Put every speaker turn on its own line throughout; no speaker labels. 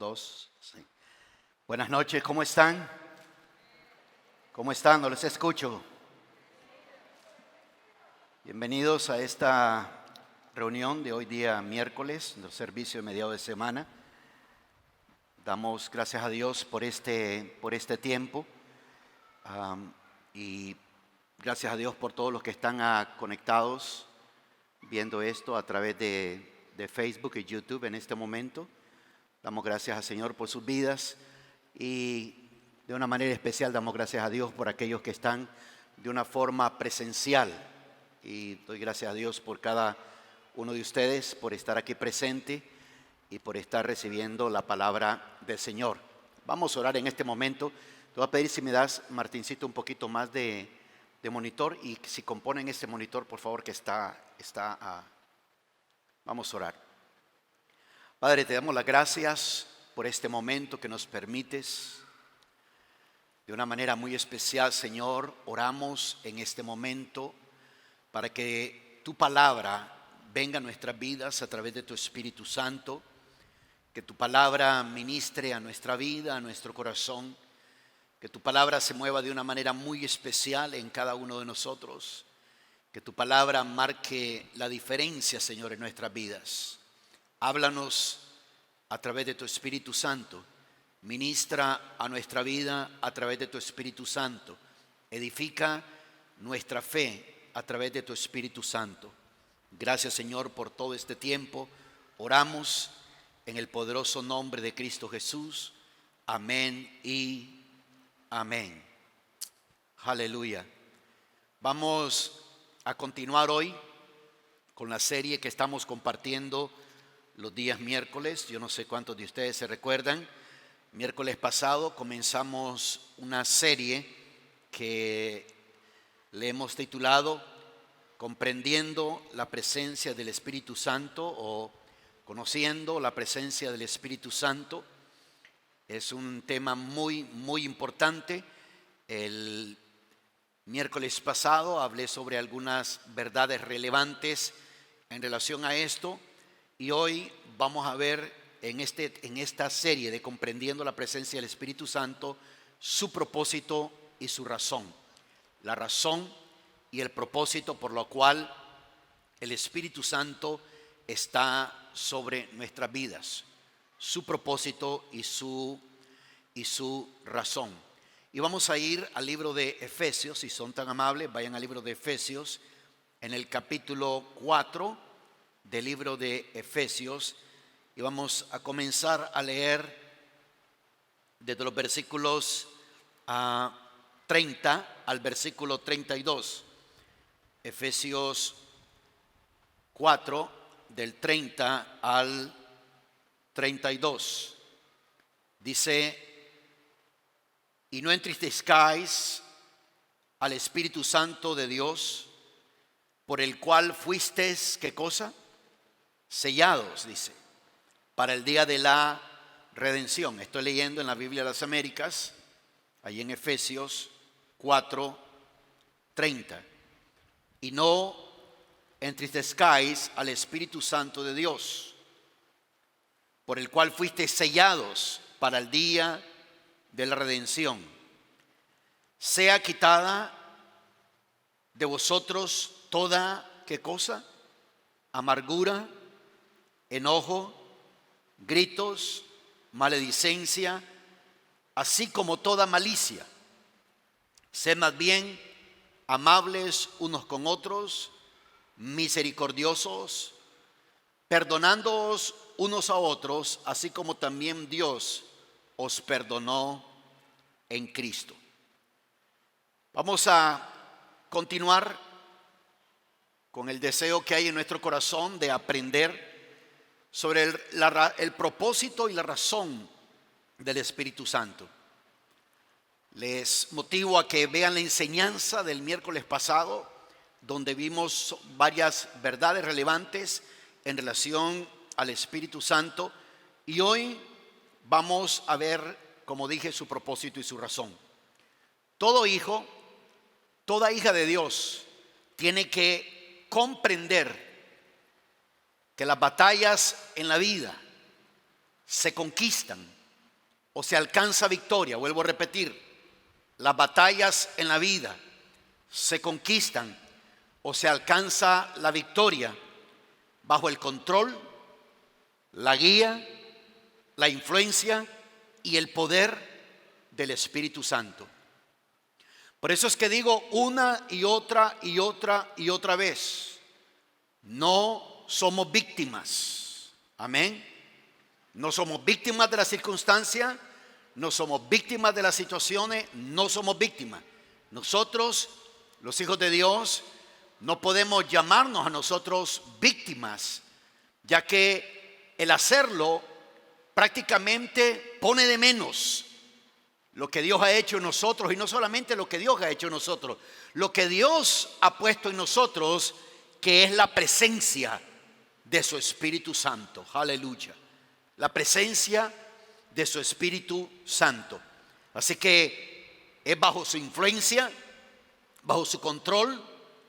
Dos, sí. Buenas noches, ¿cómo están? ¿Cómo están? No les escucho. Bienvenidos a esta reunión de hoy día miércoles, del servicio de mediados de semana. Damos gracias a Dios por este tiempo y gracias a Dios por todos los que están conectados viendo esto a través de Facebook y YouTube en este momento. Damos gracias al Señor por sus vidas y de una manera especial damos gracias a Dios por aquellos que están de una forma presencial. Y doy gracias a Dios por cada uno de ustedes, por estar aquí presente y por estar recibiendo la palabra del Señor. Vamos a orar en este momento. Te voy a pedir si me das, Martincito, un poquito más de monitor y si componen este monitor, por favor, que vamos a orar. Padre, te damos las gracias por este momento que nos permites. De una manera muy especial, Señor, oramos en este momento para que tu palabra venga a nuestras vidas a través de tu Espíritu Santo, que tu palabra ministre a nuestra vida, a nuestro corazón, que tu palabra se mueva de una manera muy especial en cada uno de nosotros, que tu palabra marque la diferencia, Señor, en nuestras vidas. Háblanos a través de tu Espíritu Santo, ministra a nuestra vida a través de tu Espíritu Santo, edifica nuestra fe a través de tu Espíritu Santo. Gracias, Señor, por todo este tiempo. Oramos en el poderoso nombre de Cristo Jesús. Amén y amén. Aleluya. Vamos a continuar hoy con la serie que estamos compartiendo los días miércoles. Yo no sé cuántos de ustedes se recuerdan. Miércoles pasado comenzamos una serie que le hemos titulado Comprendiendo la presencia del Espíritu Santo o Conociendo la presencia del Espíritu Santo. Es un tema muy, muy importante. El miércoles pasado hablé sobre algunas verdades relevantes en relación a esto. Y hoy vamos a ver en esta serie de Comprendiendo la presencia del Espíritu Santo su propósito y su razón. La razón y el propósito por lo cual el Espíritu Santo está sobre nuestras vidas. Su propósito y su razón. Y vamos a ir al libro de Efesios, si son tan amables, vayan al libro de Efesios, en el capítulo 4 del libro de Efesios, y vamos a comenzar a leer desde los versículos 30 al versículo 32. Efesios 4, del 30 al 32. Dice: y no entristezcáis al Espíritu Santo de Dios, por el cual fuisteis, ¿qué cosa? Sellados, dice, para el día de la redención. Estoy leyendo en la Biblia de las Américas, ahí en Efesios 4:30. Y no entristezcáis al Espíritu Santo de Dios, por el cual fuisteis sellados para el día de la redención. Sea quitada de vosotros toda, ¿qué cosa? Amargura, enojo, gritos, maledicencia, así como toda malicia. Sed más bien amables unos con otros, misericordiosos, perdonándoos unos a otros, así como también Dios os perdonó en Cristo. Vamos a continuar con el deseo que hay en nuestro corazón de aprender sobre el propósito y la razón del Espíritu Santo. Les motivo a que vean la enseñanza del miércoles pasado, donde vimos varias verdades relevantes en relación al Espíritu Santo. Y hoy vamos a ver, como dije, su propósito y su razón. Todo hijo, toda hija de Dios tiene que comprender que las batallas en la vida se conquistan o se alcanza victoria. Vuelvo a repetir, las batallas en la vida se conquistan o se alcanza la victoria bajo el control, la guía, la influencia y el poder del Espíritu Santo. Por eso es que digo una y otra y otra y otra vez, no somos víctimas. Amén. No somos víctimas de la circunstancia, no somos víctimas de las situaciones, no somos víctimas. Nosotros, los hijos de Dios, no podemos llamarnos a nosotros víctimas, ya que el hacerlo prácticamente pone de menos lo que Dios ha hecho en nosotros, y no solamente lo que Dios ha hecho en nosotros, lo que Dios ha puesto en nosotros, que es la presencia de su Espíritu Santo. Aleluya. La presencia de su Espíritu Santo. Así que es bajo su influencia, bajo su control,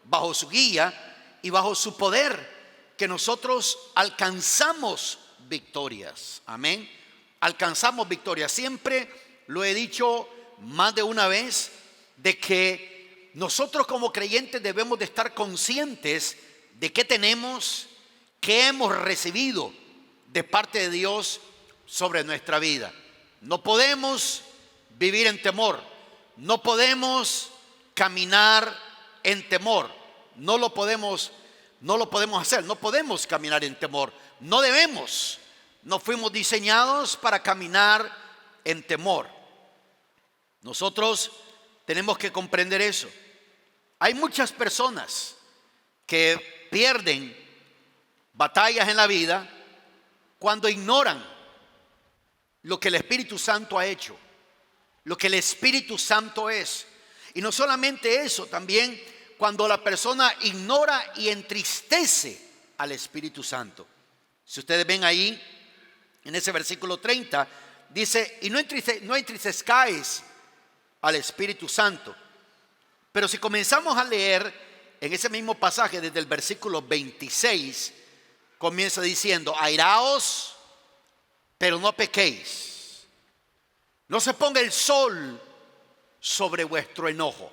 bajo su guía y bajo su poder que nosotros alcanzamos victorias. Amén. Alcanzamos victorias. Siempre lo he dicho más de una vez, de que nosotros como creyentes debemos de estar conscientes de qué tenemos, qué hemos recibido de parte de Dios sobre nuestra vida. No podemos vivir en temor, no podemos caminar en temor, no lo podemos hacer, no podemos caminar en temor, no debemos, no fuimos diseñados para caminar en temor. Nosotros tenemos que comprender eso. Hay muchas personas que pierden batallas en la vida cuando ignoran lo que el Espíritu Santo ha hecho, lo que el Espíritu Santo es. Y no solamente eso, también cuando la persona ignora y entristece al Espíritu Santo. Si ustedes ven ahí, en ese versículo 30, dice, y no entristezcáis al Espíritu Santo. Pero si comenzamos a leer en ese mismo pasaje desde el versículo 26, comienza diciendo, airaos, pero no pequéis. No se ponga el sol sobre vuestro enojo.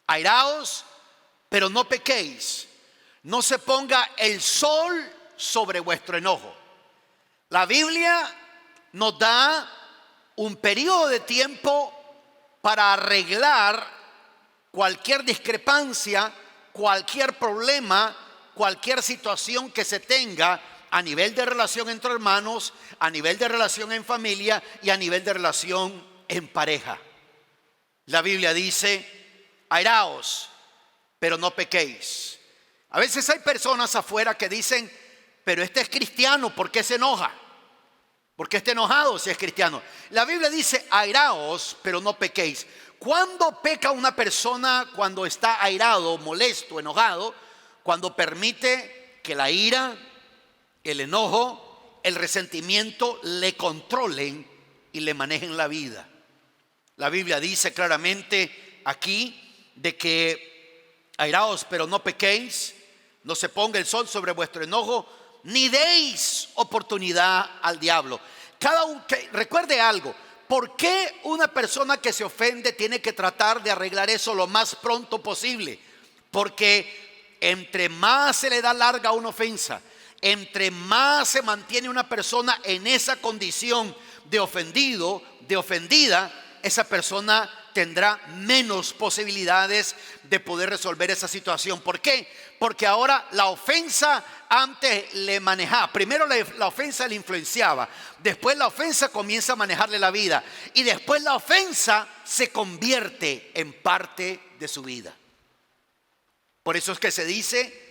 Airaos, pero no pequéis. No se ponga el sol sobre vuestro enojo. La Biblia nos da un periodo de tiempo para arreglar cualquier discrepancia, cualquier problema, cualquier situación que se tenga a nivel de relación entre hermanos, a nivel de relación en familia y a nivel de relación en pareja. La Biblia dice, airaos, pero no pequéis. A veces hay personas afuera que dicen, pero este es cristiano, ¿por qué se enoja? ¿Por qué está enojado si es cristiano? La Biblia dice, airaos, pero no pequéis. ¿Cuándo peca una persona? Cuando está airado, molesto, enojado, cuando permite que la ira, el enojo, el resentimiento le controlen y le manejen la vida. La Biblia dice claramente aquí de que airaos, pero no pequéis, no se ponga el sol sobre vuestro enojo, ni deis oportunidad al diablo. Recuerde algo, ¿por qué una persona que se ofende tiene que tratar de arreglar eso lo más pronto posible? Porque entre más se le da larga una ofensa, entre más se mantiene una persona en esa condición de ofendido, de ofendida, esa persona tendrá menos posibilidades de poder resolver esa situación. ¿Por qué? Porque ahora la ofensa antes le manejaba. Primero la ofensa le influenciaba. Después la ofensa comienza a manejarle la vida. Y después la ofensa se convierte en parte de su vida. Por eso es que se dice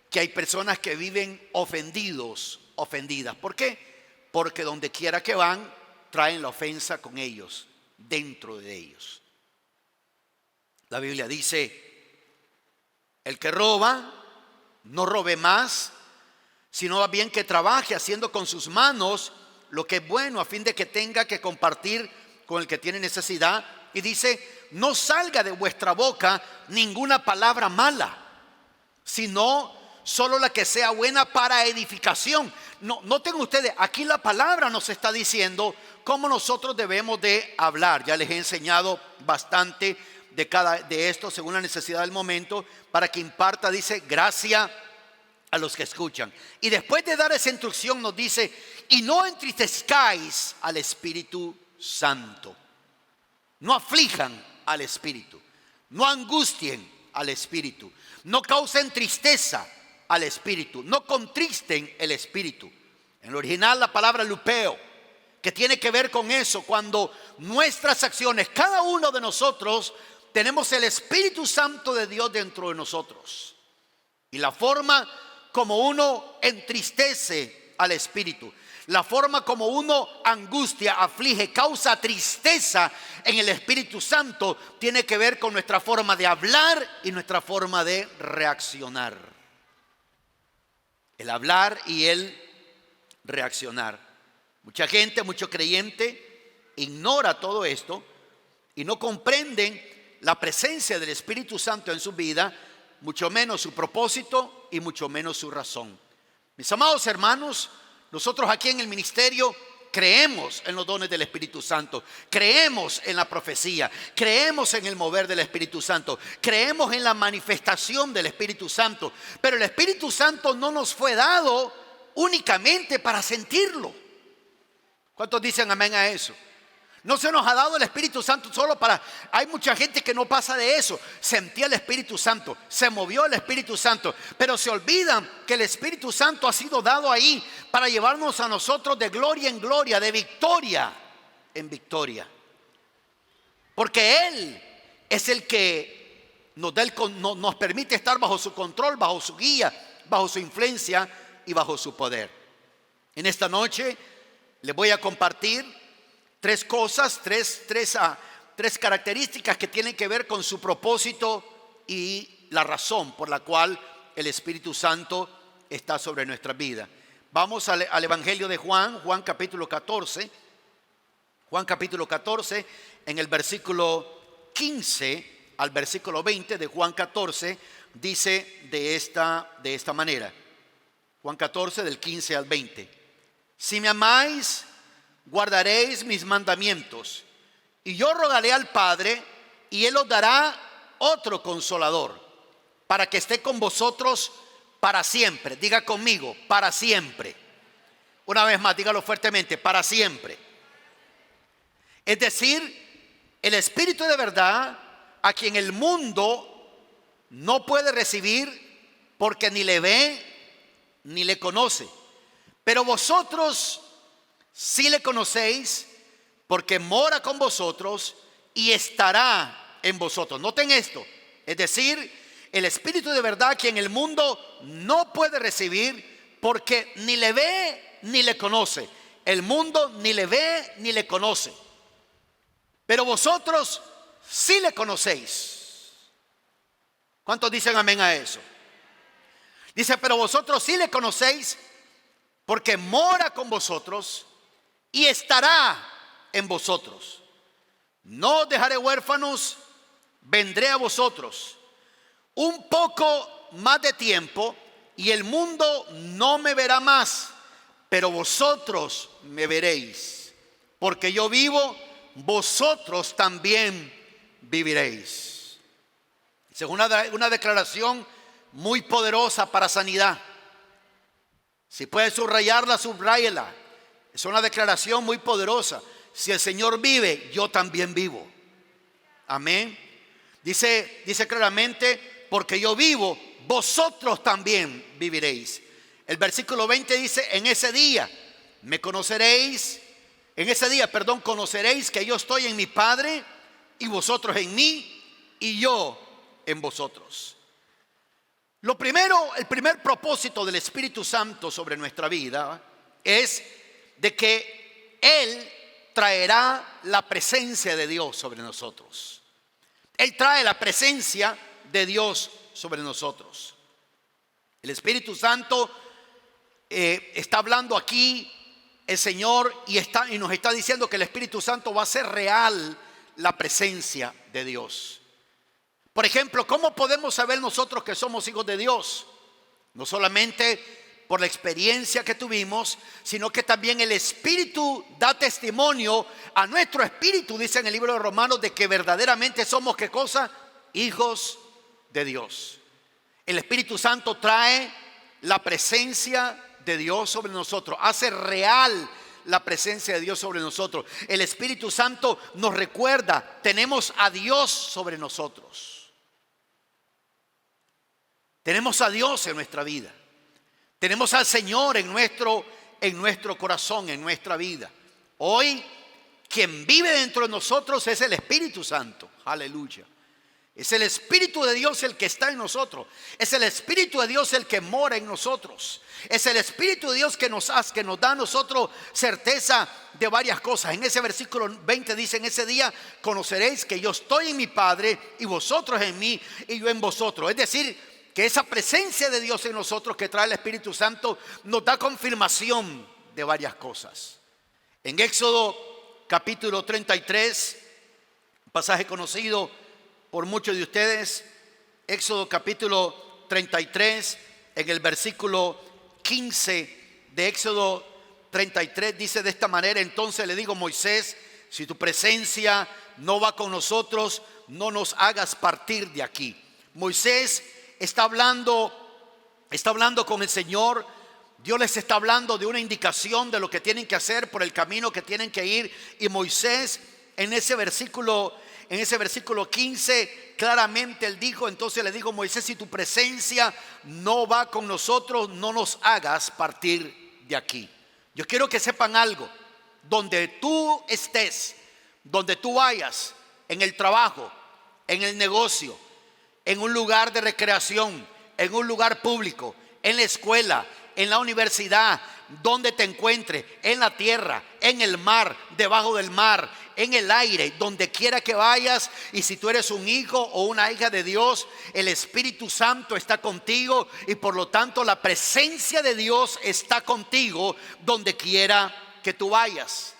que hay personas que viven ofendidos, ofendidas. ¿Por qué? Porque donde quiera que van, traen la ofensa con ellos, dentro de ellos. La Biblia dice, el que roba, no robe más, sino más bien que trabaje haciendo con sus manos lo que es bueno, a fin de que tenga que compartir con el que tiene necesidad. Y dice, no salga de vuestra boca ninguna palabra mala, sino solo la que sea buena para edificación. No, noten ustedes, aquí la palabra nos está diciendo cómo nosotros debemos de hablar. Ya les he enseñado bastante de esto según la necesidad del momento, para que imparta, dice, gracia a los que escuchan. Y después de dar esa instrucción nos dice, y no entristezcáis al Espíritu Santo. No aflijan al Espíritu, no angustien al Espíritu, no causen tristeza al Espíritu, no contristen el Espíritu. En el original la palabra lupeo, que tiene que ver con eso, cuando nuestras acciones, cada uno de nosotros tenemos el Espíritu Santo de Dios dentro de nosotros, y la forma como uno entristece al Espíritu, la forma como uno angustia, aflige, causa tristeza en el Espíritu Santo, tiene que ver con nuestra forma de hablar y nuestra forma de reaccionar. El hablar y el reaccionar. Mucha gente, mucho creyente ignora todo esto y no comprenden la presencia del Espíritu Santo en su vida, mucho menos su propósito y mucho menos su razón. Mis amados hermanos, nosotros aquí en el ministerio creemos en los dones del Espíritu Santo, creemos en la profecía, creemos en el mover del Espíritu Santo, creemos en la manifestación del Espíritu Santo, pero el Espíritu Santo no nos fue dado únicamente para sentirlo. ¿Cuántos dicen amén a eso? No se nos ha dado el Espíritu Santo solo para... Hay mucha gente que no pasa de eso. Sentía el Espíritu Santo, se movió el Espíritu Santo, pero se olvidan que el Espíritu Santo ha sido dado ahí para llevarnos a nosotros de gloria en gloria, de victoria en victoria. Porque Él es el que nos permite estar bajo su control, bajo su guía, bajo su influencia y bajo su poder. En esta noche les voy a compartir tres cosas, tres características que tienen que ver con su propósito y la razón por la cual el Espíritu Santo está sobre nuestra vida. Vamos al Evangelio de Juan, Juan capítulo 14. Juan capítulo 14, en el versículo 15 al versículo 20 de Juan 14, dice de esta manera. Juan 14, del 15 al 20. Si me amáis, guardaréis mis mandamientos, y yo rogaré al Padre, y Él os dará otro consolador, para que esté con vosotros para siempre. Diga conmigo, para siempre. Una vez más, dígalo fuertemente, para siempre. Es decir, el Espíritu de verdad, a quien el mundo no puede recibir porque ni le ve ni le conoce. Pero vosotros sí le conocéis, porque mora con vosotros y estará en vosotros. Noten esto, es decir, el Espíritu de verdad que en el mundo no puede recibir porque ni le ve ni le conoce. El mundo ni le ve ni le conoce. Pero vosotros sí le conocéis. ¿Cuántos dicen amén a eso? Dice, pero vosotros sí le conocéis porque mora con vosotros y estará en vosotros. No os dejaré huérfanos, vendré a vosotros. Un poco más de tiempo y el mundo no me verá más, pero vosotros me veréis. Porque yo vivo, vosotros también viviréis. Es una declaración muy poderosa para sanidad. Si puede subrayarla, subráyela. Es una declaración muy poderosa. Si el Señor vive, yo también vivo. Amén. Dice claramente, porque yo vivo, vosotros también viviréis. El versículo 20 dice, en ese día conoceréis que yo estoy en mi Padre y vosotros en mí y yo en vosotros. El primer propósito del Espíritu Santo sobre nuestra vida es de que Él traerá la presencia de Dios sobre nosotros. Él trae la presencia de Dios sobre nosotros. El Espíritu Santo está hablando aquí el Señor y nos está diciendo que el Espíritu Santo va a hacer real la presencia de Dios. Por ejemplo, ¿cómo podemos saber nosotros que somos hijos de Dios? No solamente por la experiencia que tuvimos, sino que también el Espíritu da testimonio a nuestro espíritu, dice en el libro de Romanos, de que verdaderamente somos, ¿qué cosa? Hijos de Dios. El Espíritu Santo trae la presencia de Dios sobre nosotros, hace real la presencia de Dios sobre nosotros. El Espíritu Santo nos recuerda, tenemos a Dios sobre nosotros. Tenemos a Dios en nuestra vida. Tenemos al Señor en nuestro corazón, en nuestra vida. Hoy, quien vive dentro de nosotros es el Espíritu Santo. Aleluya. Es el Espíritu de Dios el que está en nosotros. Es el Espíritu de Dios el que mora en nosotros. Es el Espíritu de Dios que nos da a nosotros certeza de varias cosas. En ese versículo 20 dice: en ese día conoceréis que yo estoy en mi Padre y vosotros en mí y yo en vosotros. Es decir, que esa presencia de Dios en nosotros que trae el Espíritu Santo nos da confirmación de varias cosas. En Éxodo capítulo 33, un pasaje conocido por muchos de ustedes, Éxodo capítulo 33, en el versículo 15 de Éxodo 33 dice de esta manera: entonces le digo, Moisés, si tu presencia no va con nosotros, no nos hagas partir de aquí. Moisés está hablando con el Señor. Dios les está hablando de una indicación de lo que tienen que hacer, por el camino que tienen que ir. Y Moisés en ese versículo 15 claramente él dijo: entonces le digo, Moisés, si tu presencia no va con nosotros, no nos hagas partir de aquí. Yo quiero que sepan algo: donde tú estés, donde tú vayas, en el trabajo, en el negocio, en un lugar de recreación, en un lugar público, en la escuela, en la universidad, donde te encuentres, en la tierra, en el mar, debajo del mar, en el aire, donde quiera que vayas, y si tú eres un hijo o una hija de Dios, el Espíritu Santo está contigo y por lo tanto la presencia de Dios está contigo donde quiera que tú vayas.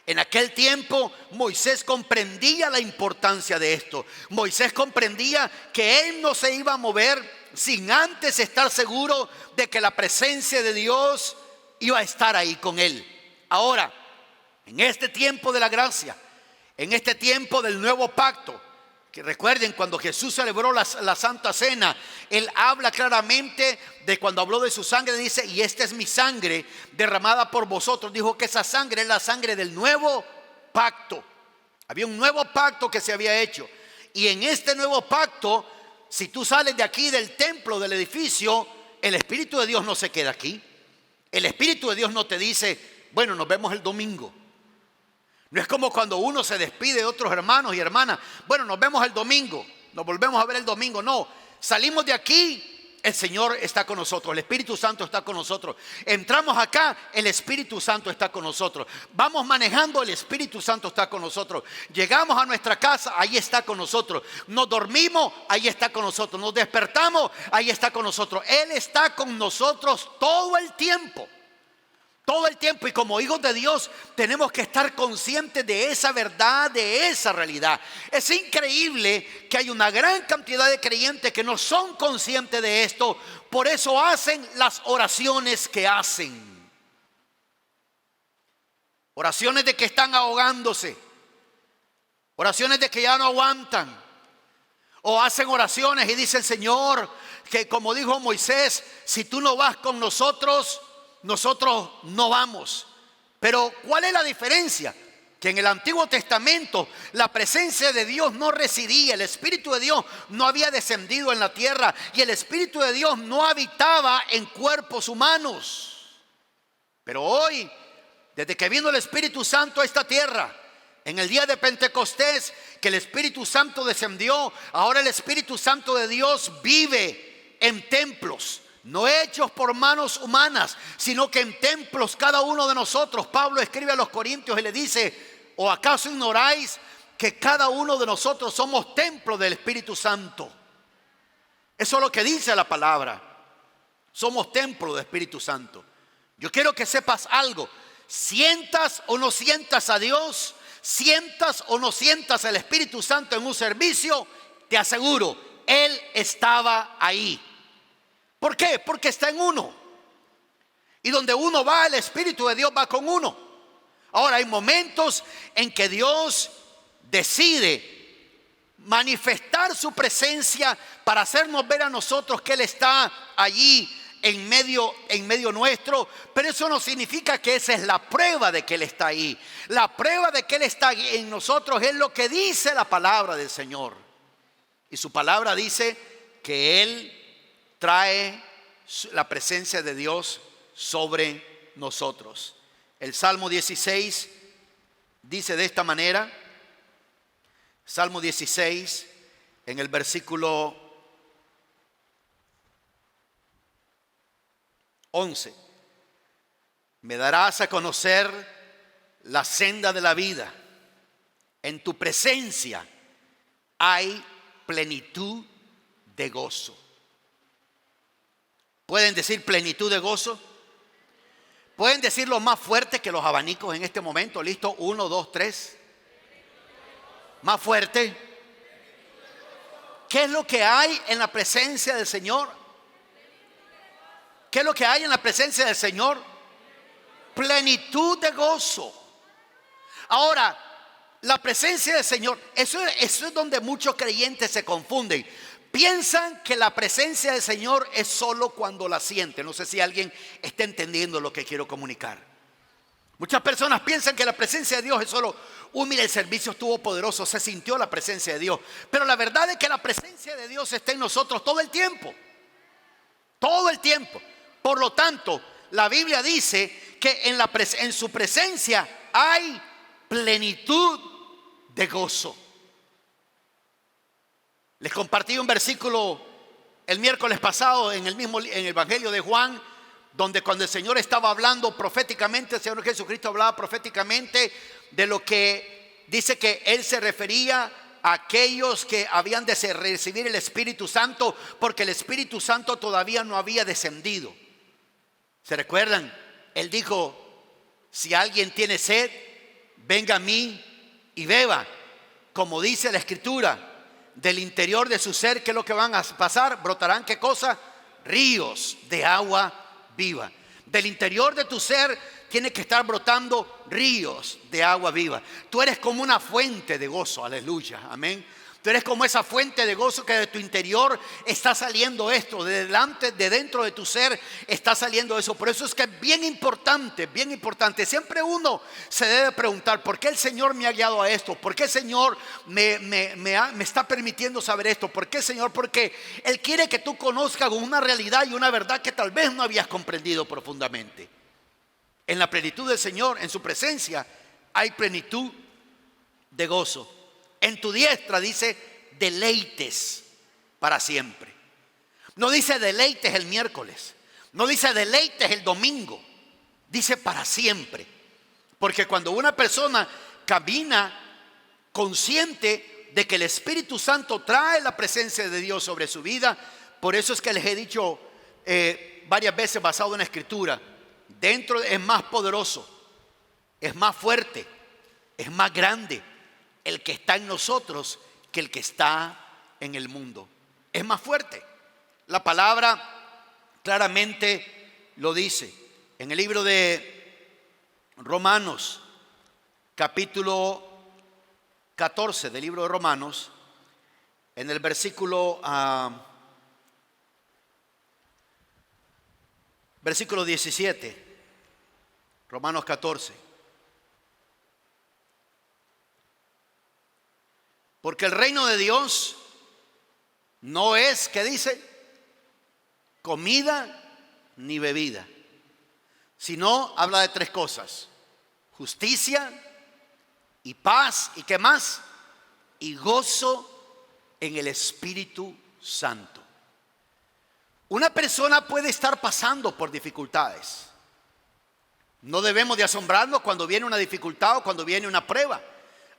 En aquel tiempo Moisés comprendía la importancia de esto. Moisés comprendía que él no se iba a mover sin antes estar seguro de que la presencia de Dios iba a estar ahí con él. Ahora, en este tiempo de la gracia, en este tiempo del nuevo pacto, que recuerden cuando Jesús celebró la Santa Cena, él habla claramente de cuando habló de su sangre, dice: y esta es mi sangre derramada por vosotros. Dijo que esa sangre es la sangre del nuevo pacto. Había un nuevo pacto que se había hecho, y en este nuevo pacto, si tú sales de aquí del templo, del edificio, el Espíritu de Dios no se queda aquí. El Espíritu de Dios no te dice: bueno, nos vemos el domingo. No es como cuando uno se despide de otros hermanos y hermanas: bueno, nos vemos el domingo, nos volvemos a ver el domingo. No, salimos de aquí, el Señor está con nosotros, el Espíritu Santo está con nosotros. Entramos acá, el Espíritu Santo está con nosotros. Vamos manejando, el Espíritu Santo está con nosotros. Llegamos a nuestra casa, ahí está con nosotros. Nos dormimos, ahí está con nosotros. Nos despertamos, ahí está con nosotros. Él está con nosotros todo el tiempo. Todo el tiempo, y como hijos de Dios tenemos que estar conscientes de esa verdad, de esa realidad. Es increíble que hay una gran cantidad de creyentes que no son conscientes de esto. Por eso hacen las oraciones que hacen. Oraciones de que están ahogándose. Oraciones de que ya no aguantan. O hacen oraciones y dice el Señor que, como dijo Moisés, si tú no vas con nosotros, nosotros no vamos. Pero ¿cuál es la diferencia? Que en el Antiguo Testamento la presencia de Dios no residía, el Espíritu de Dios no había descendido en la tierra y el Espíritu de Dios no habitaba en cuerpos humanos. Pero hoy, desde que vino el Espíritu Santo a esta tierra, en el día de Pentecostés, que el Espíritu Santo descendió, ahora el Espíritu Santo de Dios vive en templos. No hechos por manos humanas, sino que en templos cada uno de nosotros. Pablo escribe a los Corintios y le dice: ¿o acaso ignoráis que cada uno de nosotros somos templo del Espíritu Santo? Eso es lo que dice la palabra. Somos templo del Espíritu Santo. Yo quiero que sepas algo: sientas o no sientas a Dios, sientas o no sientas al Espíritu Santo en un servicio, te aseguro, Él estaba ahí. ¿Por qué? Porque está en uno. Y donde uno va, el Espíritu de Dios va con uno. Ahora, hay momentos en que Dios decide manifestar su presencia para hacernos ver a nosotros que Él está allí en medio nuestro, pero eso no significa que esa es la prueba de que Él está ahí. La prueba de que Él está en nosotros es lo que dice la palabra del Señor. Y su palabra dice que Él trae la presencia de Dios sobre nosotros. El Salmo 16 dice de esta manera, Salmo 16, en el versículo 11. Me darás a conocer la senda de la vida. En tu presencia hay plenitud de gozo. ¿Pueden decir plenitud de gozo? ¿Pueden decirlo más fuerte que los abanicos en este momento? ¿Listo? 1, 2, 3. Más fuerte. ¿Qué es lo que hay en la presencia del Señor? ¿Qué es lo que hay en la presencia del Señor? Plenitud de gozo. Ahora, la presencia del Señor, eso es donde muchos creyentes se confunden. Piensan que la presencia del Señor es solo cuando la sienten. No sé si alguien está entendiendo lo que quiero comunicar. Muchas personas piensan que la presencia de Dios es solo, mira, el servicio estuvo poderoso, se sintió la presencia de Dios. Pero la verdad es que la presencia de Dios está en nosotros todo el tiempo. Todo el tiempo. Por lo tanto, la Biblia dice que en su presencia hay plenitud de gozo. Les compartí un versículo el miércoles pasado en el Evangelio de Juan, donde cuando el Señor estaba hablando proféticamente, el Señor Jesucristo hablaba proféticamente de lo que dice que Él se refería a aquellos que habían de recibir el Espíritu Santo, porque el Espíritu Santo todavía no había descendido. ¿Se recuerdan? Él dijo, si alguien tiene sed, venga a mí y beba. Como dice la Escritura, del interior de su ser, ¿qué es lo que van a pasar? Brotarán, ¿qué cosa? Ríos de agua viva. Del interior de tu ser tiene que estar brotando ríos de agua viva. Tú eres como una fuente de gozo, aleluya, amén. Tú eres como esa fuente de gozo que de tu interior está saliendo esto, de dentro de tu ser está saliendo eso. Por eso es que es bien importante, bien importante. Siempre uno se debe preguntar, ¿por qué el Señor me ha guiado a esto? ¿Por qué el Señor me está permitiendo saber esto? ¿Por qué, Señor? Porque Él quiere que tú conozcas una realidad y una verdad que tal vez no habías comprendido profundamente. En la plenitud del Señor, en su presencia, hay plenitud de gozo. En tu diestra dice deleites para siempre. No dice deleites el miércoles. No dice deleites el domingo. Dice para siempre. Porque cuando una persona camina consciente de que el Espíritu Santo trae la presencia de Dios sobre su vida, por eso es que les he dicho varias veces basado en la Escritura, dentro es más poderoso, es más fuerte, es más grande el que está en nosotros que el que está en el mundo. Es más fuerte. La palabra claramente lo dice. En el libro de Romanos, capítulo 14 del libro de Romanos, en el versículo 17, Romanos 14. Porque el reino de Dios no es, ¿qué dice? Comida ni bebida, sino habla de tres cosas: justicia y paz, ¿y qué más? Y gozo en el Espíritu Santo. Una persona puede estar pasando por dificultades. No debemos de asombrarnos cuando viene una dificultad o cuando viene una prueba.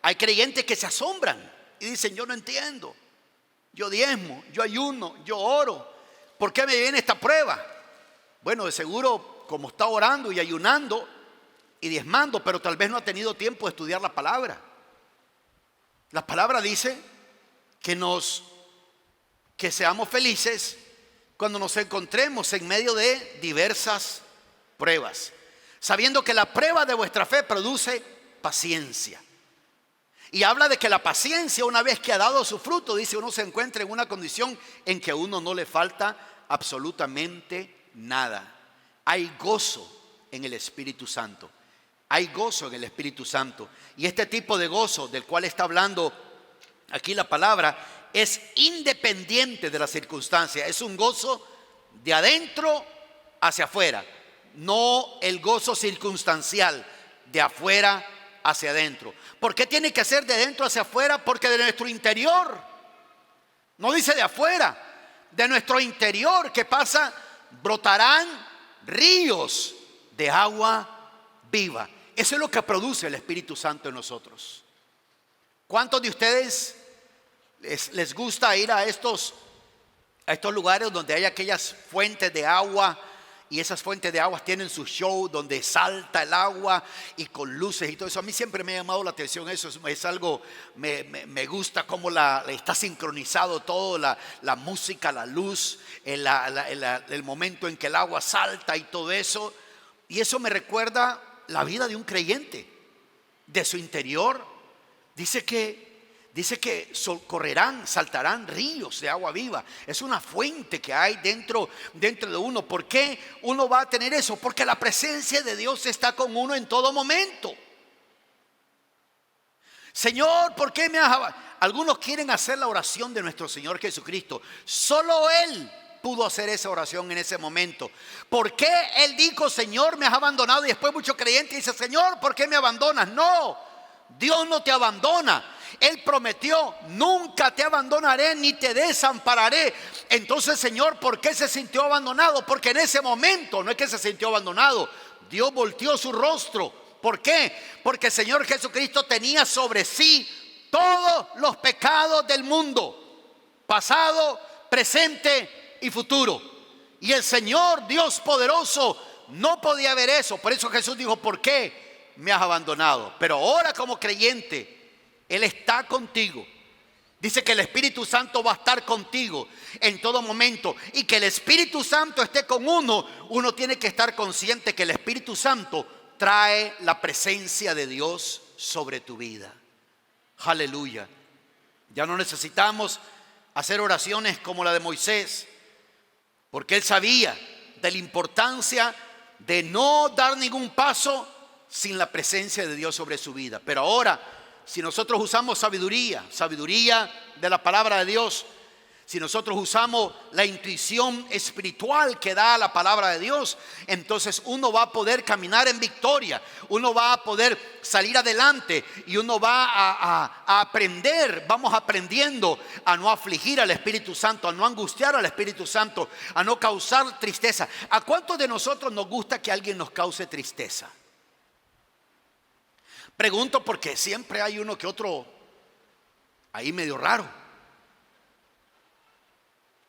Hay creyentes que se asombran y dicen, yo no entiendo, yo diezmo, yo ayuno, yo oro, ¿por qué me viene esta prueba? Bueno, de seguro como está orando y ayunando y diezmando, pero tal vez no ha tenido tiempo de estudiar la palabra. La palabra dice que seamos felices cuando nos encontremos en medio de diversas pruebas, sabiendo que la prueba de vuestra fe produce paciencia. Y habla de que la paciencia, una vez que ha dado su fruto, dice, uno se encuentra en una condición en que a uno no le falta absolutamente nada. Hay gozo en el Espíritu Santo. Hay gozo en el Espíritu Santo. Y este tipo de gozo del cual está hablando aquí la palabra es independiente de las circunstancias. Es un gozo de adentro hacia afuera, no el gozo circunstancial de afuera hacia adentro. ¿Por qué tiene que ser de dentro hacia afuera? Porque de nuestro interior, no dice de afuera, de nuestro interior, ¿qué pasa? Brotarán ríos de agua viva. Eso es lo que produce el Espíritu Santo en nosotros. ¿Cuántos de ustedes les gusta ir a estos lugares donde hay aquellas fuentes de agua? Y esas fuentes de agua tienen su show donde salta el agua y con luces y todo eso. A mí siempre me ha llamado la atención eso. Es algo, me gusta cómo está sincronizado todo, la música, la luz, el momento en que el agua salta y todo eso. Y eso me recuerda la vida de un creyente, de su interior. Dice que correrán, saltarán ríos de agua viva. Es una fuente que hay dentro de uno. ¿Por qué uno va a tener eso? Porque la presencia de Dios está con uno en todo momento. Señor, ¿por qué me has? Algunos quieren hacer la oración de nuestro Señor Jesucristo. Solo Él pudo hacer esa oración en ese momento. ¿Por qué Él dijo, Señor, me has abandonado? Y después muchos creyentes dicen, Señor, ¿por qué me abandonas? No, Dios no te abandona. Él prometió, nunca te abandonaré ni te desampararé. Entonces, Señor, ¿por qué se sintió abandonado? Porque en ese momento, no es que se sintió abandonado, Dios volteó su rostro. ¿Por qué? Porque el Señor Jesucristo tenía sobre sí todos los pecados del mundo, pasado, presente y futuro. Y el Señor, Dios poderoso, no podía ver eso. Por eso Jesús dijo, ¿por qué me has abandonado? Pero ahora como creyente, Él está contigo. Dice que el Espíritu Santo va a estar contigo en todo momento. Y que el Espíritu Santo esté con uno tiene que estar consciente que el Espíritu Santo trae la presencia de Dios sobre tu vida. Aleluya. Ya no necesitamos hacer oraciones como la de Moisés, porque él sabía de la importancia de no dar ningún paso sin la presencia de Dios sobre su vida. Pero ahora, si nosotros usamos sabiduría de la palabra de Dios, si nosotros usamos la intuición espiritual que da la palabra de Dios, entonces uno va a poder caminar en victoria, uno va a poder salir adelante y uno va a aprender, vamos aprendiendo a no afligir al Espíritu Santo, a no angustiar al Espíritu Santo, a no causar tristeza. ¿A cuántos de nosotros nos gusta que alguien nos cause tristeza? Pregunto porque siempre hay uno que otro ahí medio raro,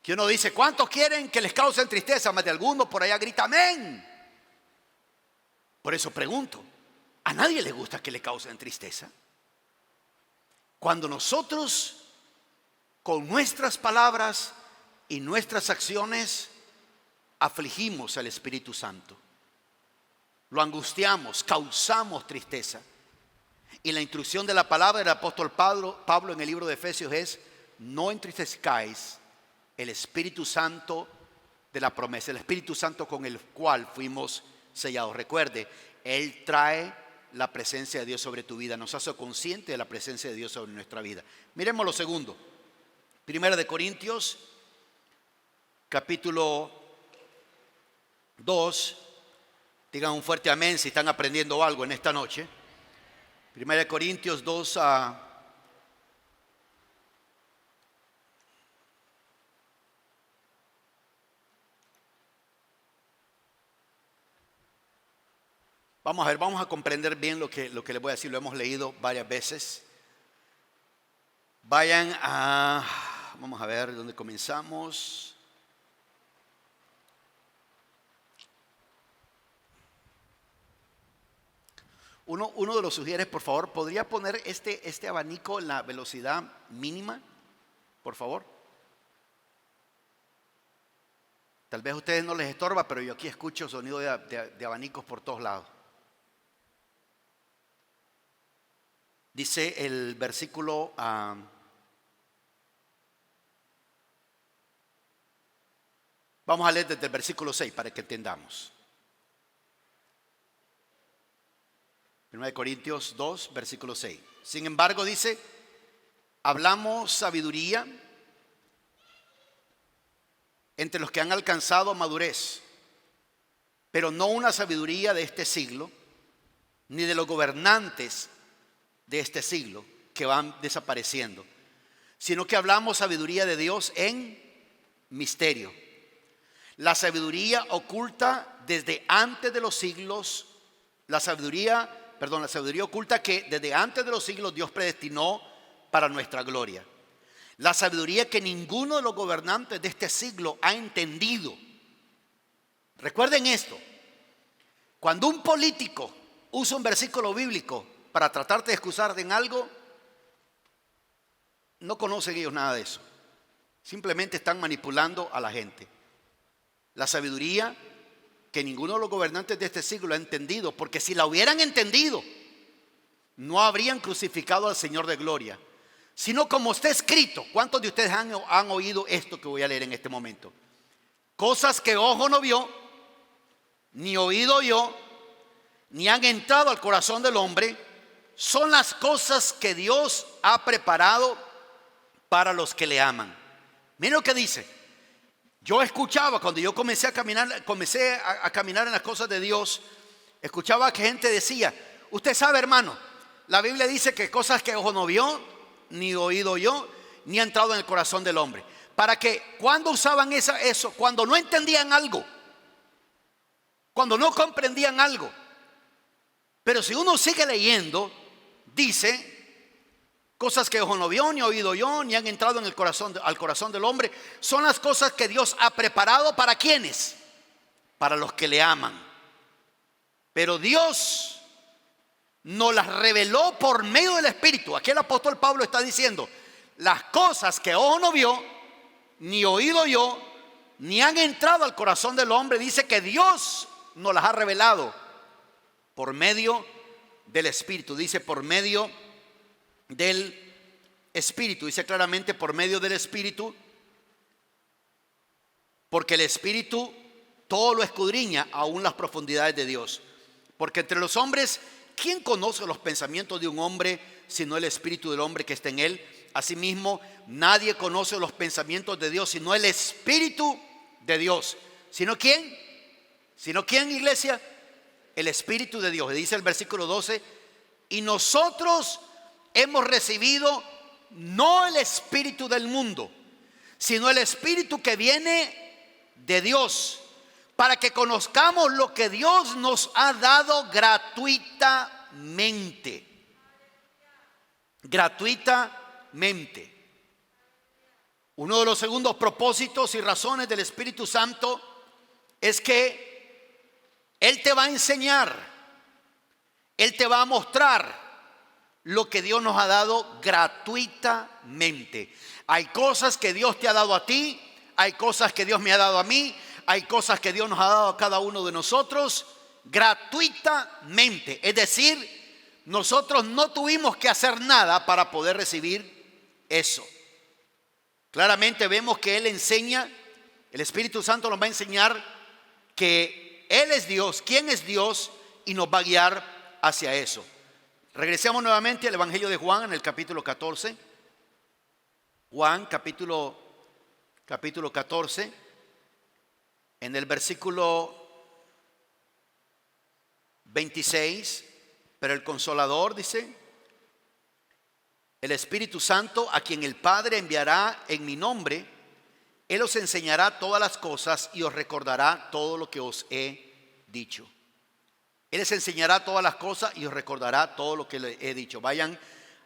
que uno dice, ¿cuántos quieren que les causen tristeza? Más de algunos por allá grita amén. Por eso pregunto, ¿a nadie le gusta que le causen tristeza? Cuando nosotros con nuestras palabras y nuestras acciones afligimos al Espíritu Santo, lo angustiamos, causamos tristeza. Y la instrucción de la palabra del apóstol Pablo en el libro de Efesios es, no entristezcáis el Espíritu Santo de la promesa, el Espíritu Santo con el cual fuimos sellados. Recuerde, Él trae la presencia de Dios sobre tu vida, nos hace consciente de la presencia de Dios sobre nuestra vida. Miremos lo segundo. Primera de Corintios, capítulo 2. Digan un fuerte amén si están aprendiendo algo en esta noche. Primera de Corintios 2 vamos a comprender bien lo que les voy a decir. Lo hemos leído varias veces. Vamos a ver dónde comenzamos. Uno de los sugieres, por favor, ¿podría poner este abanico en la velocidad mínima? Por favor. Tal vez a ustedes no les estorba, pero yo aquí escucho sonido de abanicos por todos lados. Dice el versículo, vamos a leer desde el versículo 6 para que entendamos. 1 Corintios 2, versículo 6. Sin embargo, dice, hablamos sabiduría entre los que han alcanzado madurez, pero no una sabiduría de este siglo, ni de los gobernantes de este siglo que van desapareciendo, sino que hablamos sabiduría de Dios en misterio. La sabiduría oculta desde antes de los siglos, la sabiduría oculta que desde antes de los siglos Dios predestinó para nuestra gloria. La sabiduría que ninguno de los gobernantes de este siglo ha entendido. Recuerden esto: cuando un político usa un versículo bíblico para tratarte de excusarte en algo, no conocen ellos nada de eso. Simplemente están manipulando a la gente. La sabiduría que ninguno de los gobernantes de este siglo ha entendido, porque si la hubieran entendido, no habrían crucificado al Señor de gloria, sino como está escrito. ¿Cuántos de ustedes han oído esto que voy a leer en este momento? Cosas que ojo no vio, ni oído oyó, ni han entrado al corazón del hombre, son las cosas que Dios ha preparado para los que le aman. Miren lo que dice. Yo escuchaba, cuando yo comencé a caminar en las cosas de Dios, escuchaba que gente decía, usted sabe, hermano, la Biblia dice que cosas que ojo no vio, ni oído oyó, ni ha entrado en el corazón del hombre. Para que cuando usaban eso, cuando no entendían algo, cuando no comprendían algo. Pero si uno sigue leyendo, dice, cosas que ojo no vio, ni oído oyó, ni han entrado en el corazón, al corazón del hombre, son las cosas que Dios ha preparado para ¿quiénes? Para los que le aman. Pero Dios nos las reveló por medio del Espíritu. Aquí el apóstol Pablo está diciendo, las cosas que ojo no vio, ni oído oyó, ni han entrado al corazón del hombre, dice que Dios nos las ha revelado por medio del Espíritu. Dice por medio del Espíritu, dice claramente por medio del Espíritu, porque el Espíritu todo lo escudriña, aún las profundidades de Dios. Porque entre los hombres, ¿quién conoce los pensamientos de un hombre sino el Espíritu del hombre que está en él? Asimismo, nadie conoce los pensamientos de Dios sino el Espíritu de Dios. ¿Sino quién? ¿Sino quién, iglesia? El Espíritu de Dios. Dice el versículo 12, y nosotros hemos recibido no el espíritu del mundo, sino el Espíritu que viene de Dios, para que conozcamos lo que Dios nos ha dado gratuitamente. Gratuitamente. Uno de los segundos propósitos y razones del Espíritu Santo es que Él te va a enseñar, Él te va a mostrar lo que Dios nos ha dado gratuitamente. Hay cosas que Dios te ha dado a ti, hay cosas que Dios me ha dado a mí, hay cosas que Dios nos ha dado a cada uno de nosotros gratuitamente. Es decir, nosotros no tuvimos que hacer nada para poder recibir eso. Claramente vemos que Él enseña, el Espíritu Santo nos va a enseñar que Él es Dios, quién es Dios, y nos va a guiar hacia eso. Regresemos nuevamente al Evangelio de Juan en el capítulo 14. Juan capítulo 14, en el versículo 26, pero el Consolador dice, el Espíritu Santo a quien el Padre enviará en mi nombre, Él os enseñará todas las cosas y os recordará todo lo que os he dicho. Él les enseñará todas las cosas y os recordará todo lo que le he dicho. Vayan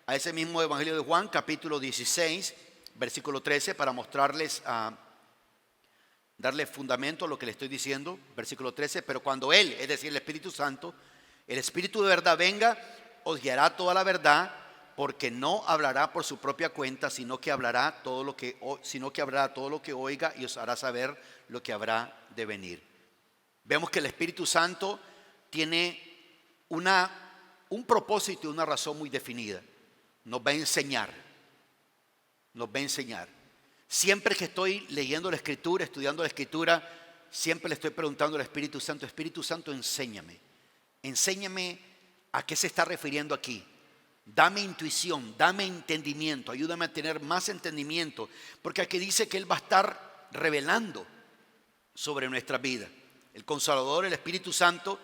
a ese mismo Evangelio de Juan, capítulo 16, versículo 13, para mostrarles, darle fundamento a lo que le estoy diciendo. Versículo 13, pero cuando Él, es decir, el Espíritu Santo, el Espíritu de verdad venga, os guiará toda la verdad, porque no hablará por su propia cuenta, sino que hablará todo lo que oiga y os hará saber lo que habrá de venir. Vemos que el Espíritu Santo tiene un propósito y una razón muy definida. Nos va a enseñar. Nos va a enseñar. Siempre que estoy leyendo la Escritura, estudiando la Escritura, siempre le estoy preguntando al Espíritu Santo, enséñame. Enséñame a qué se está refiriendo aquí. Dame intuición, dame entendimiento, ayúdame a tener más entendimiento, porque aquí dice que Él va a estar revelando sobre nuestra vida. El Consolador, el Espíritu Santo,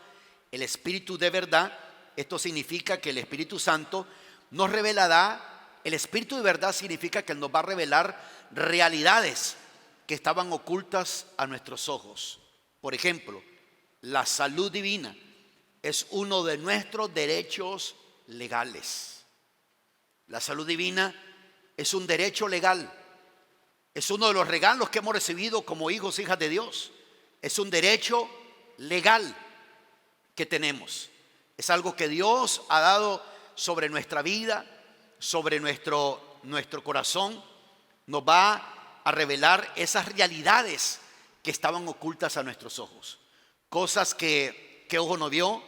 el Espíritu de verdad. Esto significa que el Espíritu Santo nos revelará. El Espíritu de verdad significa que Él nos va a revelar realidades que estaban ocultas a nuestros ojos. Por ejemplo, la salud divina es uno de nuestros derechos legales. La salud divina es un derecho legal. Es uno de los regalos que hemos recibido como hijos, hijas de Dios. Es un derecho legal que tenemos. Es algo que Dios ha dado sobre nuestra vida, sobre nuestro corazón. Nos va a revelar esas realidades que estaban ocultas a nuestros ojos. Cosas que ojo no vio,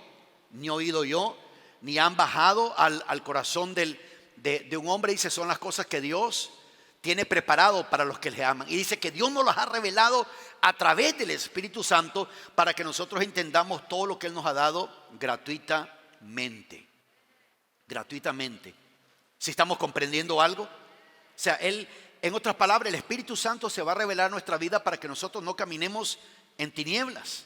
ni oído yo, ni han bajado al corazón de un hombre. Dice, son las cosas que Dios tiene preparado para los que le aman. Y dice que Dios nos las ha revelado a través del Espíritu Santo para que nosotros entendamos todo lo que Él nos ha dado gratuitamente. Gratuitamente. ¿Si estamos comprendiendo algo? O sea, en otras palabras, el Espíritu Santo se va a revelar a nuestra vida para que nosotros no caminemos en tinieblas.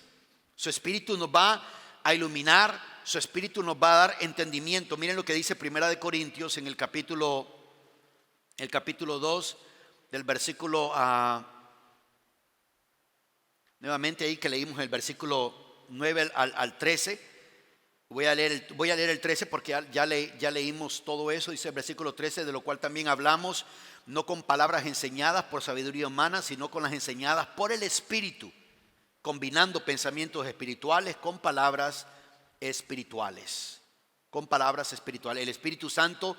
Su Espíritu nos va a iluminar, su Espíritu nos va a dar entendimiento. Miren lo que dice Primera de Corintios en el capítulo 2 del versículo nuevamente ahí que leímos el versículo 9 al 13. Voy a leer el 13 porque ya leímos todo eso. Dice el versículo 13, de lo cual también hablamos, no con palabras enseñadas por sabiduría humana, sino con las enseñadas por el Espíritu, combinando pensamientos espirituales con palabras espirituales. Con palabras espirituales. El Espíritu Santo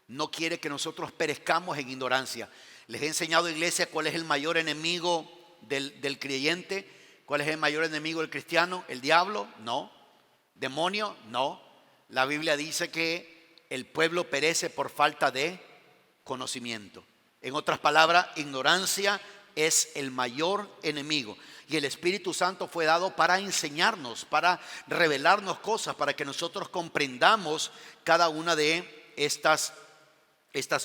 no quiere que nosotros perezcamos en ignorancia. Les he enseñado, iglesia, cuál es el mayor enemigo del creyente. ¿Cuál es el mayor enemigo del cristiano? ¿El diablo? No. ¿Demonio? No. La Biblia dice que el pueblo perece por falta de conocimiento. En otras palabras, ignorancia es el mayor enemigo. Y el Espíritu Santo fue dado para enseñarnos, para revelarnos cosas, para que nosotros comprendamos cada una de estas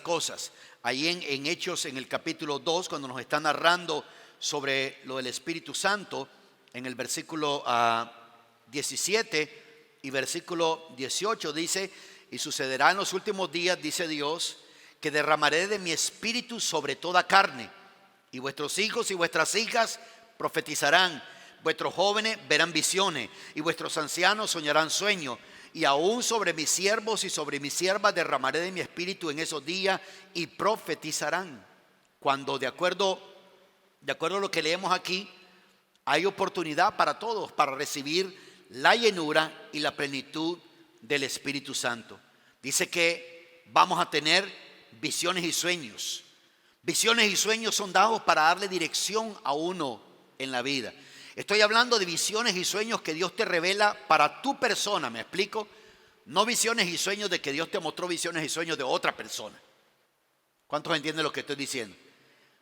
cosas. Ahí en Hechos, en el capítulo 2, cuando nos está narrando sobre lo del Espíritu Santo, en el versículo 17 y versículo 18 dice, y sucederá en los últimos días, dice Dios, que derramaré de mi espíritu sobre toda carne, y vuestros hijos y vuestras hijas profetizarán, vuestros jóvenes verán visiones, y vuestros ancianos soñarán sueños, y aún sobre mis siervos y sobre mis siervas derramaré de mi espíritu en esos días, y profetizarán. Cuando de acuerdo a lo que leemos aquí, hay oportunidad para todos para recibir la llenura y la plenitud del Espíritu Santo. Dice que vamos a tener visiones y sueños. Visiones y sueños son dados para darle dirección a uno en la vida. Estoy hablando de visiones y sueños que Dios te revela para tu persona, ¿me explico? No visiones y sueños de que Dios te mostró visiones y sueños de otra persona. ¿Cuántos entienden lo que estoy diciendo?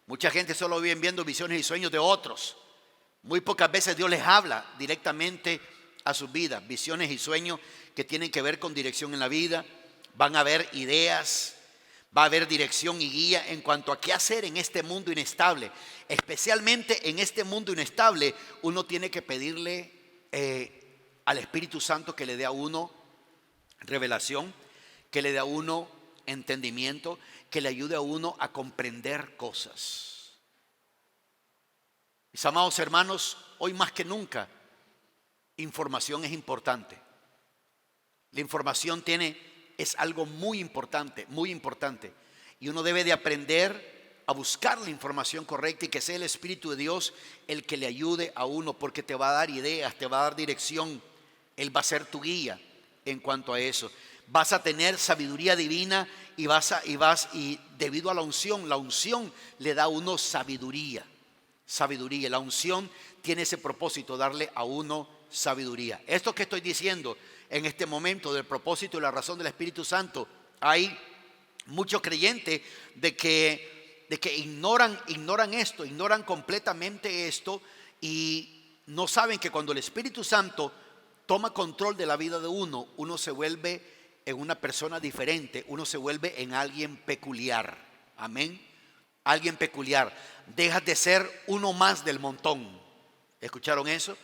Mucha gente solo vive viendo visiones y sueños de otros. Muy pocas veces Dios les habla directamente a sus vidas. Visiones y sueños que tienen que ver con dirección en la vida. Van a haber ideas, va a haber dirección y guía en cuanto a qué hacer en este mundo inestable. Especialmente en este mundo inestable, uno tiene que pedirle al Espíritu Santo que le dé a uno revelación, que le dé a uno entendimiento, que le ayude a uno a comprender cosas. Mis amados hermanos, hoy más que nunca, información es importante. La información es algo muy importante, muy importante. Y uno debe de aprender a buscar la información correcta y que sea el Espíritu de Dios el que le ayude a uno, porque te va a dar ideas, te va a dar dirección. Él va a ser tu guía en cuanto a eso. Vas a tener sabiduría divina y debido a la unción le da a uno sabiduría. Sabiduría, la unción tiene ese propósito, darle a uno sabiduría. Esto que estoy diciendo en este momento del propósito y la razón del Espíritu Santo, hay muchos creyentes de que ignoran esto, ignoran completamente esto y no saben que cuando el Espíritu Santo toma control de la vida de uno, uno se vuelve en una persona diferente, uno se vuelve en alguien peculiar. Amén. Alguien peculiar. Dejas de ser uno más del montón. ¿Escucharon eso?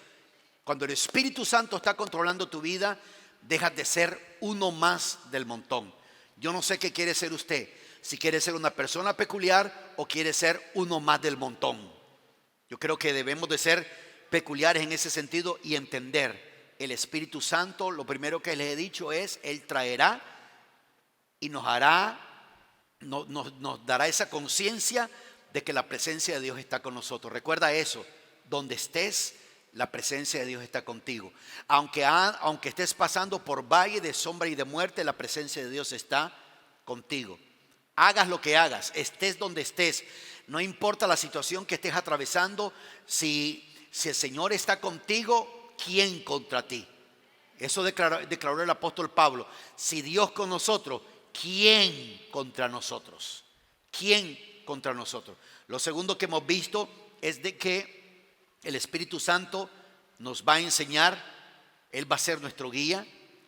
Cuando el Espíritu Santo está controlando tu vida, dejas de ser uno más del montón. Yo no sé qué quiere ser usted. Si quiere ser una persona peculiar o quiere ser uno más del montón. Yo creo que debemos de ser peculiares en ese sentido y entender. El Espíritu Santo, lo primero que les he dicho es, Él traerá y nos dará esa conciencia de que la presencia de Dios está con nosotros. Recuerda eso, donde estés, la presencia de Dios está contigo. Aunque estés pasando por valle de sombra y de muerte, la presencia de Dios está contigo. Hagas lo que hagas, estés donde estés, no importa la situación que estés atravesando, si el Señor está contigo, ¿quién contra ti? Eso declaró el apóstol Pablo. Si Dios con nosotros, ¿quién contra nosotros? ¿Quién contra nosotros? Lo segundo que hemos visto es de que el Espíritu Santo nos va a enseñar. Él va a ser nuestro guía,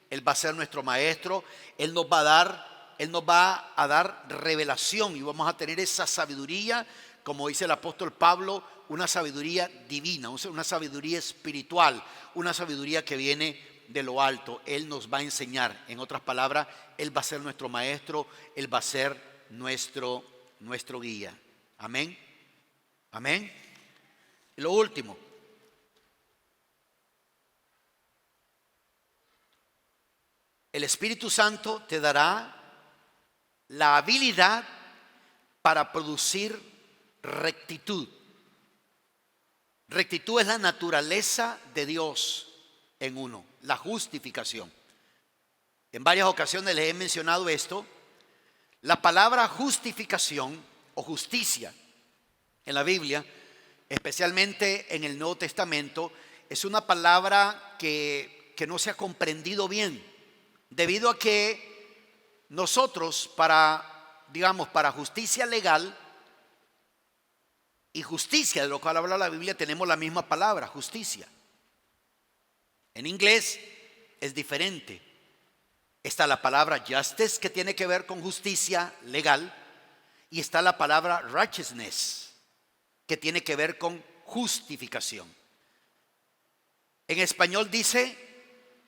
Él va a ser nuestro maestro. Él nos va a dar revelación y vamos a tener esa sabiduría, como dice el apóstol Pablo, una sabiduría divina, una sabiduría espiritual, una sabiduría que viene de lo alto. Él nos va a enseñar. En otras palabras, Él va a ser nuestro maestro, Él va a ser nuestro guía. Amén. Amén. Y lo último, el Espíritu Santo te dará la habilidad para producir rectitud. Rectitud es la naturaleza de Dios en uno, la justificación. En varias ocasiones les he mencionado esto. La palabra justificación o justicia en la Biblia, especialmente en el Nuevo Testamento, es una palabra que no se ha comprendido bien, debido a que nosotros para justicia legal y justicia, de lo cual habla la Biblia, tenemos la misma palabra, justicia. En inglés es diferente. Está la palabra justice, que tiene que ver con justicia legal, y está la palabra righteousness, que tiene que ver con justificación. En español dice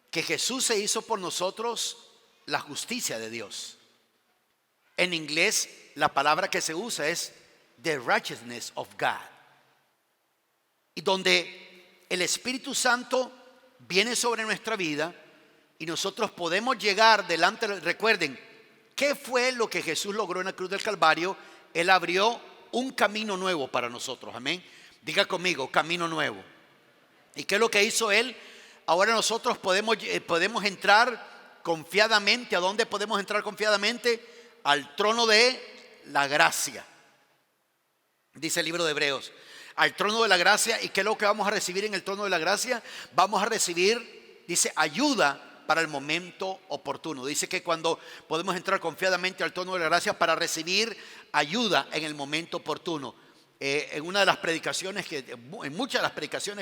que Jesús se hizo por nosotros la justicia de Dios. En inglés la palabra que se usa es the righteousness of God. Y donde el Espíritu Santo viene sobre nuestra vida y nosotros podemos llegar delante. Recuerden, ¿qué fue lo que Jesús logró en la cruz del Calvario? Él abrió un camino nuevo para nosotros. Amén. Diga conmigo, camino nuevo. ¿Y qué es lo que hizo Él? Ahora nosotros podemos entrar confiadamente. ¿A dónde podemos entrar confiadamente? Al trono de la gracia. Dice el libro de Hebreos, al trono de la gracia. ¿Y qué es lo que vamos a recibir en el trono de la gracia? Vamos a recibir, dice, ayuda para el momento oportuno. Dice que cuando podemos entrar confiadamente al trono de la gracia para recibir ayuda en el momento oportuno. En muchas de las predicaciones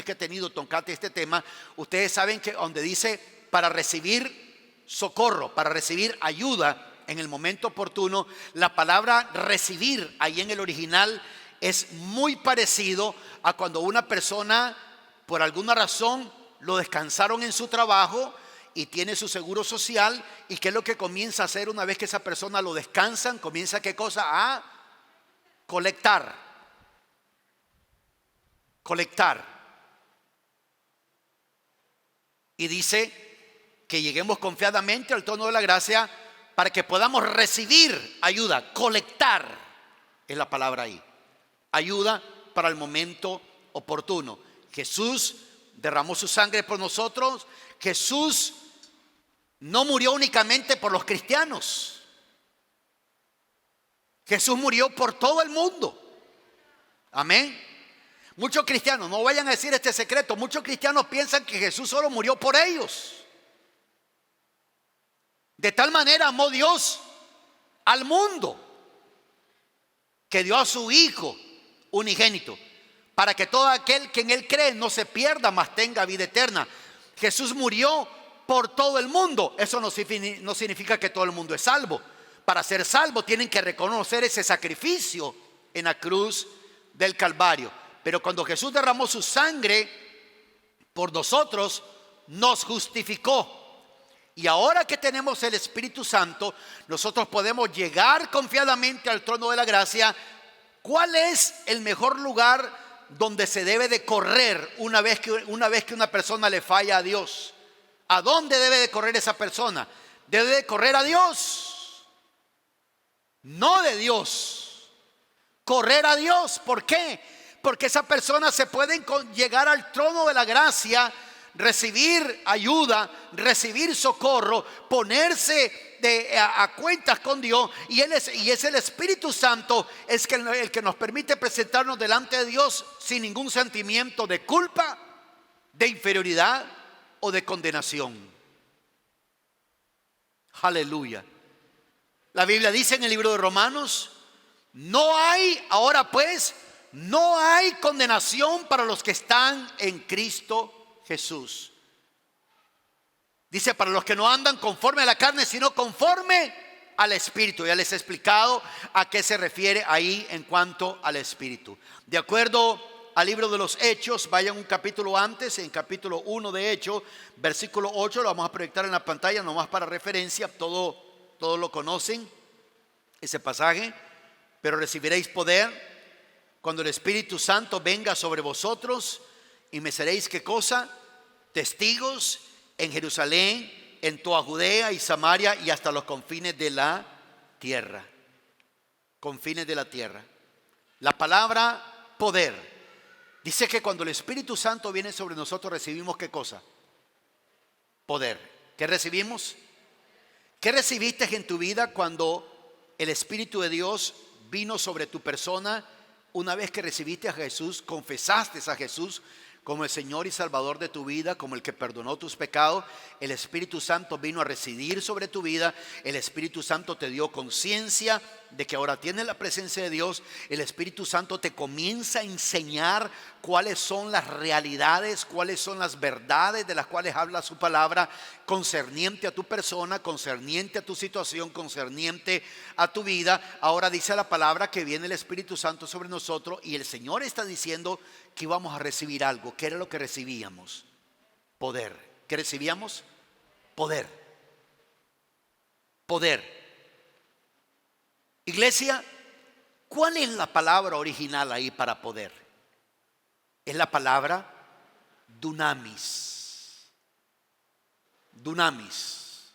que he tenido tocante este tema, ustedes saben que donde dice para recibir socorro, para recibir ayuda en el momento oportuno, la palabra recibir ahí en el original es muy parecido a cuando una persona por alguna razón lo descansaron en su trabajo y tiene su seguro social. ¿Y qué es lo que comienza a hacer una vez que esa persona lo descansan? Comienza, ¿qué cosa? A colectar. Y dice que lleguemos confiadamente al trono de la gracia para que podamos recibir ayuda. Colectar es la palabra ahí. Ayuda para el momento oportuno. Jesús derramó su sangre por nosotros. Jesús no murió únicamente por los cristianos. Jesús murió por todo el mundo. Amén. Muchos cristianos, no vayan a decir este secreto, muchos cristianos piensan que Jesús solo murió por ellos. De tal manera amó Dios al mundo que dio a su Hijo unigénito, para que todo aquel que en Él cree no se pierda, mas tenga vida eterna. Jesús murió por todo el mundo. Eso no significa que todo el mundo es salvo. Para ser salvo tienen que reconocer ese sacrificio en la cruz del Calvario. Pero cuando Jesús derramó su sangre por nosotros, nos justificó. Y ahora que tenemos el Espíritu Santo, nosotros podemos llegar confiadamente al trono de la gracia. ¿Cuál es el mejor lugar donde se debe de correr una vez que una persona le falla a Dios? ¿A dónde debe de correr esa persona? Debe de correr a Dios, no de Dios. Correr a Dios. ¿Por qué? Porque esa persona se puede llegar al trono de la gracia, recibir ayuda, recibir socorro, ponerse a cuentas con Dios, y es el Espíritu Santo el que nos permite presentarnos delante de Dios sin ningún sentimiento de culpa, de inferioridad o de condenación. Aleluya. La Biblia dice en el libro de Romanos: no hay condenación para los que están en Cristo Jesús. Dice: para los que no andan conforme a la carne, sino conforme al Espíritu. Ya les he explicado a qué se refiere ahí en cuanto al Espíritu. De acuerdo al libro de los Hechos, vayan un capítulo antes, en capítulo 1 de Hechos, versículo 8, lo vamos a proyectar en la pantalla nomás para referencia. Todos lo conocen, ese pasaje. Pero recibiréis poder cuando el Espíritu Santo venga sobre vosotros, y me seréis, ¿qué cosa? Testigos en Jerusalén, en toda Judea y Samaria y hasta los confines de la tierra. Confines de la tierra. La palabra poder dice que cuando el Espíritu Santo viene sobre nosotros, recibimos ¿qué cosa? Poder. ¿Qué recibimos? ¿Qué recibiste en tu vida cuando el Espíritu de Dios vino sobre tu persona? Una vez que recibiste a Jesús, confesaste a Jesús como el Señor y Salvador de tu vida, como el que perdonó tus pecados, el Espíritu Santo vino a residir sobre tu vida. El Espíritu Santo te dio conciencia de que ahora tienes la presencia de Dios. El Espíritu Santo te comienza a enseñar cuáles son las realidades, cuáles son las verdades de las cuales habla su palabra, concerniente a tu persona, concerniente a tu situación, concerniente a tu vida. Ahora dice la palabra que viene el Espíritu Santo sobre nosotros, y el Señor está diciendo que íbamos a recibir algo. ¿Qué era lo que recibíamos? Poder. ¿Qué recibíamos? Poder. Poder. Iglesia, ¿cuál es la palabra original ahí para poder? Es la palabra dunamis. Dunamis.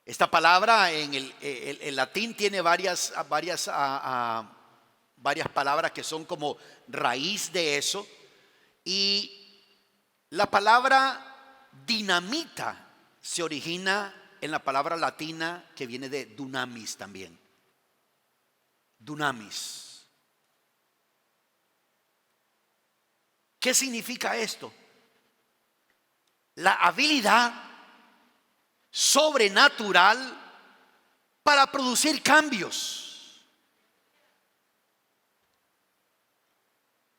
Esta palabra en el latín tiene varias palabras que son como raíz de eso. Y la palabra dinamita se origina en la palabra latina que viene de dunamis también. Dunamis. ¿Qué significa esto? La habilidad sobrenatural para producir cambios.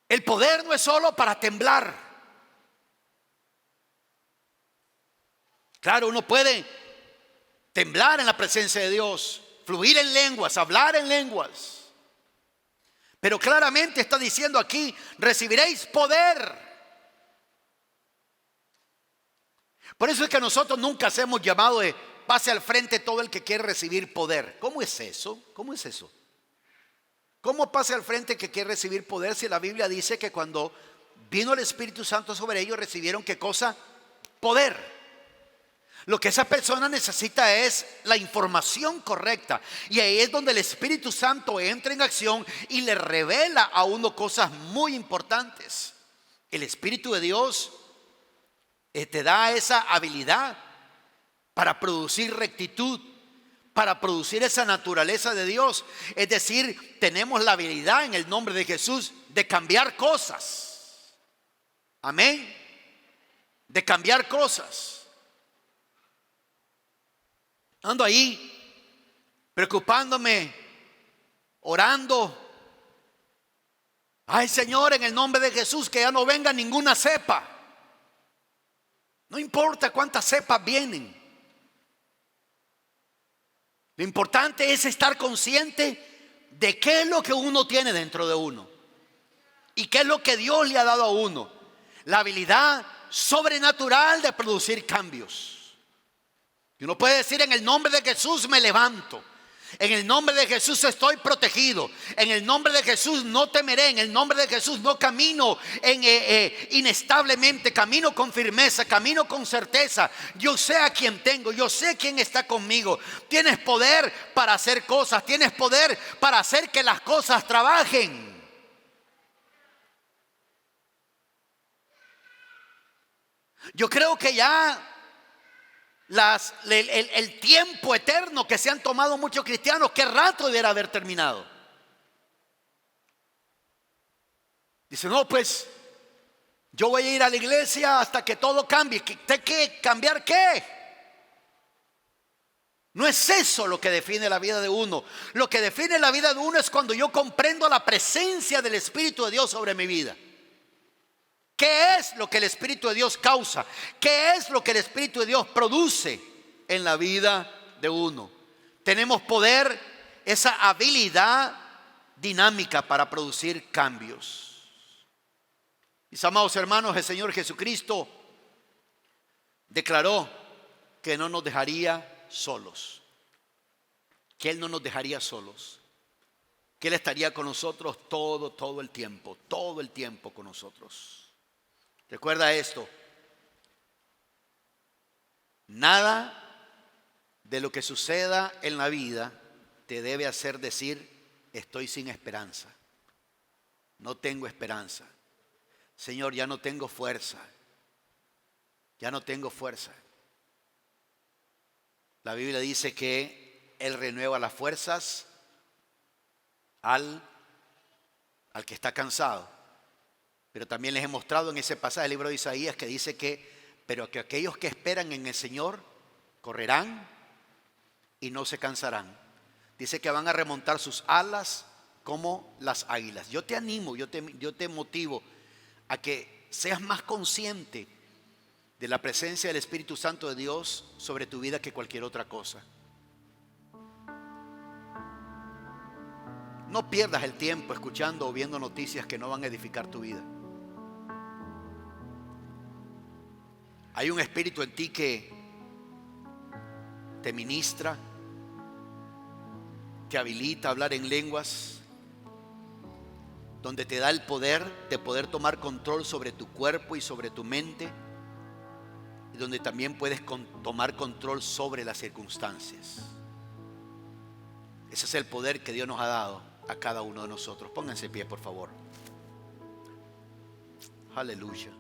El poder no es solo para temblar. Claro, uno puede temblar en la presencia de Dios, fluir en lenguas, hablar en lenguas. Pero claramente está diciendo aquí: recibiréis poder. Por eso es que nosotros nunca hacemos llamado de pase al frente todo el que quiere recibir poder. ¿Cómo es eso? ¿Cómo es eso? ¿Cómo pase al frente el que quiere recibir poder si la Biblia dice que cuando vino el Espíritu Santo sobre ellos recibieron ¿qué cosa? Poder. Lo que esa persona necesita es la información correcta. Y ahí es donde el Espíritu Santo entra en acción y le revela a uno cosas muy importantes. El Espíritu de Dios te da esa habilidad para producir rectitud, para producir esa naturaleza de Dios. Es decir, tenemos la habilidad en el nombre de Jesús de cambiar cosas. Amén. De cambiar cosas. Ando ahí preocupándome, orando. Ay, Señor, en el nombre de Jesús, que ya no venga ninguna cepa. No importa cuántas cepas vienen. Lo importante es estar consciente de qué es lo que uno tiene dentro de uno y qué es lo que Dios le ha dado a uno. La habilidad sobrenatural de producir cambios. Y uno puede decir: en el nombre de Jesús me levanto. En el nombre de Jesús estoy protegido. En el nombre de Jesús no temeré. En el nombre de Jesús no camino inestablemente. Camino con firmeza, camino con certeza. Yo sé a quién tengo, yo sé quién está conmigo. Tienes poder para hacer cosas. Tienes poder para hacer que las cosas trabajen. Yo creo que ya el tiempo eterno que se han tomado muchos cristianos, qué rato debiera haber terminado. Dice: no, pues yo voy a ir a la iglesia hasta que todo cambie. ¿Qué? ¿Cambiar qué? No es eso lo que define la vida de uno. Lo que define la vida de uno es cuando yo comprendo la presencia del Espíritu de Dios sobre mi vida. ¿Qué es lo que el Espíritu de Dios causa? ¿Qué es lo que el Espíritu de Dios produce en la vida de uno? Tenemos poder, esa habilidad dinámica para producir cambios. Mis amados hermanos, el Señor Jesucristo declaró que no nos dejaría solos, que Él no nos dejaría solos, que Él estaría con nosotros todo el tiempo con nosotros. Recuerda esto: nada de lo que suceda en la vida te debe hacer decir: estoy sin esperanza, no tengo esperanza. Señor, ya no tengo fuerza, ya no tengo fuerza. La Biblia dice que Él renueva las fuerzas al que está cansado. Pero también les he mostrado en ese pasaje del libro de Isaías que dice pero que aquellos que esperan en el Señor correrán y no se cansarán. Dice que van a remontar sus alas como las águilas. Yo te animo, yo te motivo a que seas más consciente de la presencia del Espíritu Santo de Dios sobre tu vida que cualquier otra cosa. No pierdas el tiempo escuchando o viendo noticias que no van a edificar tu vida. Hay un espíritu en ti que te ministra, te habilita a hablar en lenguas, donde te da el poder de poder tomar control sobre tu cuerpo y sobre tu mente, y donde también puedes tomar control sobre las circunstancias. Ese es el poder que Dios nos ha dado a cada uno de nosotros. Pónganse en pie, por favor. Aleluya.